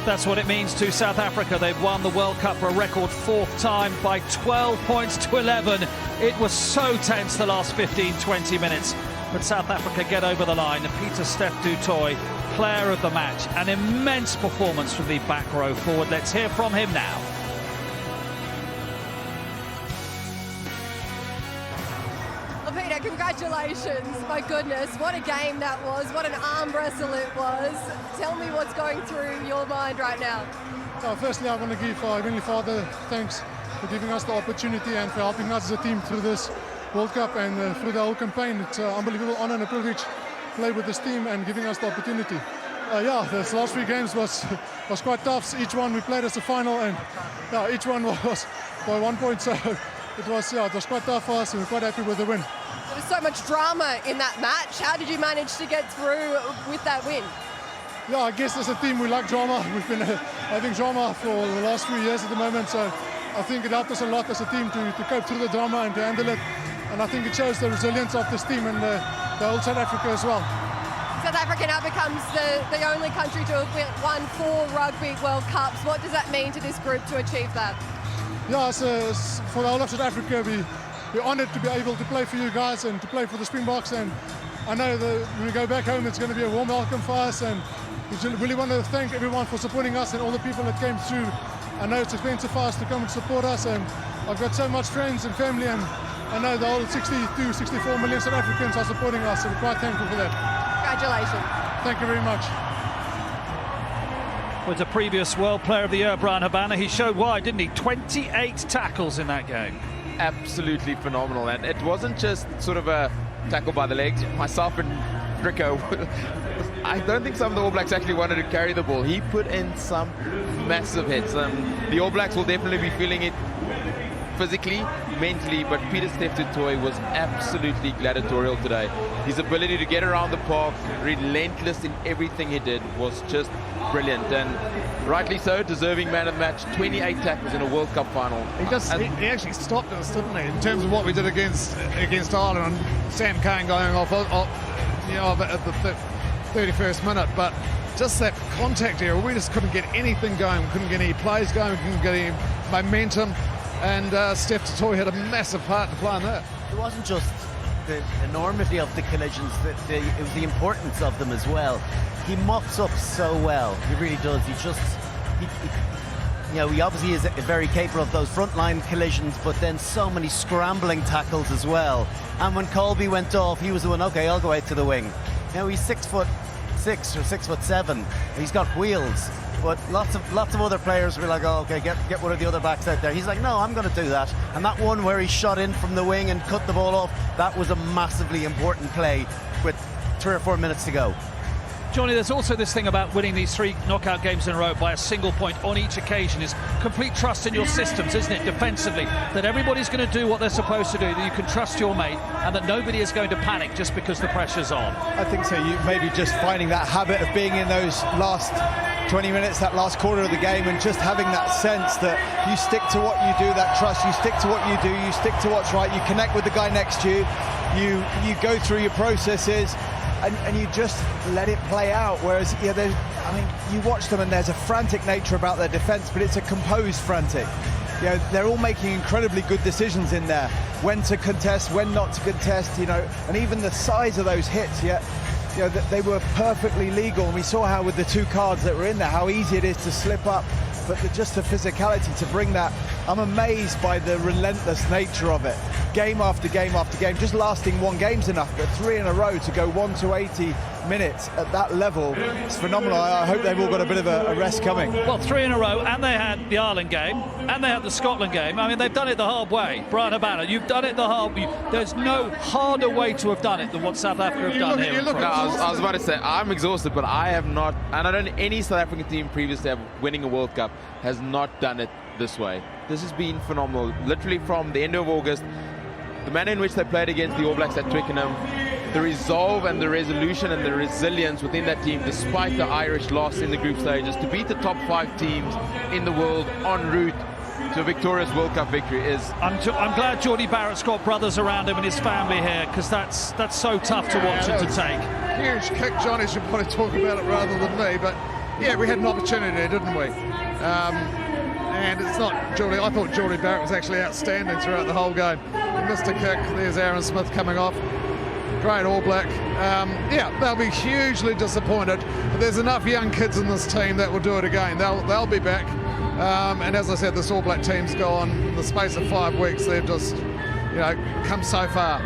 That's what it means to South Africa. They've won the World Cup for a record 4th time by 12 points to 11. It was so tense the last 15-20 minutes. But South Africa get over the line. Peter-Steph Toit, player of the match. An immense performance from the back row forward. Let's hear from him now. Peter, congratulations. My goodness, what a game that was. What an arm wrestle it was. Tell me what's going through your mind right now. Firstly, I want to give our Heavenly Father thanks for giving us the opportunity and for helping us as a team through this World Cup and through the whole campaign. It's an unbelievable honor and a privilege to play with this team and giving us the opportunity. This last 3 games was quite tough. Each one we played as a final, and each one was by 1 point. So it was quite tough for us, and we're quite happy with the win. There was so much drama in that match. How did you manage to get through with that win? Yeah, I guess as a team we like drama. We've been having drama for the last 3 years at the moment, so I think it helped us a lot as a team to cope through the drama and to handle it. And I think it shows the resilience of this team and the whole South Africa as well. South Africa now becomes the only country to have won 4 Rugby World Cups. What does that mean to this group to achieve that? Yeah, for the whole of South Africa, we're honoured to be able to play for you guys and to play for the Springboks. And I know that when we go back home, it's going to be a warm welcome for us. And we really want to thank everyone for supporting us and all the people that came through. I know it's expensive for us to come and support us, and I've got so much friends and family, and I know the whole 62, 64 million South Africans are supporting us, so we're quite thankful for that. Congratulations. Thank you very much. Was a previous World Player of the Year, Brian Habana. He showed why, didn't he? 28 tackles in that game. Absolutely phenomenal, and it wasn't just sort of a tackle by the legs. Myself and Rico, I don't think some of the All Blacks actually wanted to carry the ball. He put in some massive hits. The All Blacks will definitely be feeling it physically, mentally, but Peter-Steph Toit was absolutely gladiatorial today. His ability to get around the park, relentless in everything he did, was just brilliant, and rightly so, deserving man of the match. 28 tackles in a World Cup final. He actually stopped us, didn't he, in terms of what we did against Ireland, and Sam Cane going off at the 31st minute, but just that contact area, we just couldn't get anything going. We couldn't get any plays going, we couldn't get any momentum, and Steph Toit had a massive part to play in that. It wasn't just the enormity of the collisions, it was the importance of them as well. He mops up so well, he really does. He obviously is very capable of those frontline collisions, but then so many scrambling tackles as well. And when Colby went off, he was the one, okay, I'll go out to the wing. Now he's 6'6" or 6'7". He's got wheels, but lots of other players were like, oh, okay, get one of the other backs out there. He's like, no, I'm going to do that. And that one where he shot in from the wing and cut the ball off, that was a massively important play with 3 or 4 minutes to go. Johnny, there's also this thing about winning these 3 knockout games in a row by a single point on each occasion is complete trust in your systems, isn't it, defensively? That everybody's going to do what they're supposed to do, that you can trust your mate, and that nobody is going to panic just because the pressure's on. I think so. You maybe just finding that habit of being in those last 20 minutes, that last quarter of the game, and just having that sense that you stick to what you do, that trust, you stick to what you do, you stick to what's right, you connect with the guy next to you, you go through your processes, and you just let it play out. Whereas, you watch them and there's a frantic nature about their defence, but it's a composed frantic. They're all making incredibly good decisions in there, when to contest, when not to contest, and even the size of those hits, they were perfectly legal. And we saw how with the 2 cards that were in there, how easy it is to slip up, but just the physicality to bring that. I'm amazed by the relentless nature of it. Game after game after game, just lasting 1 game's enough, but 3 in a row to go 1 to 80 minutes at that level, it's phenomenal. I hope they've all got a bit of a rest coming. Well, 3 in a row, and they had the Ireland game, and they had the Scotland game. I mean, they've done it the hard way. Brian Habana, you've done it the hard way. There's no harder way to have done it than what South Africa have done here. I was about to say, I'm exhausted, but I have not, and I don't know any South African team previously winning a World Cup has not done it this way. This has been phenomenal. Literally from the end of August, the manner in which they played against the All Blacks at Twickenham, the resolve and the resolution and the resilience within that team, despite the Irish loss in the group stages, to beat the top 5 teams in the world en route to a victorious World Cup victory is... I'm glad Geordie Barrett's got brothers around him and his family here, because that's so tough to watch and to take. Huge kick, Johnny should probably talk about it rather than me, but yeah, we had an opportunity there, didn't we? And it's not Julie. I thought Julie Barrett was actually outstanding throughout the whole game. He missed a kick. There's Aaron Smith coming off. Great All Black. Yeah, they'll be hugely disappointed. But there's enough young kids in this team that will do it again. They'll be back. And as I said, this All Black team's gone in the space of 5 weeks. They've just, come so far.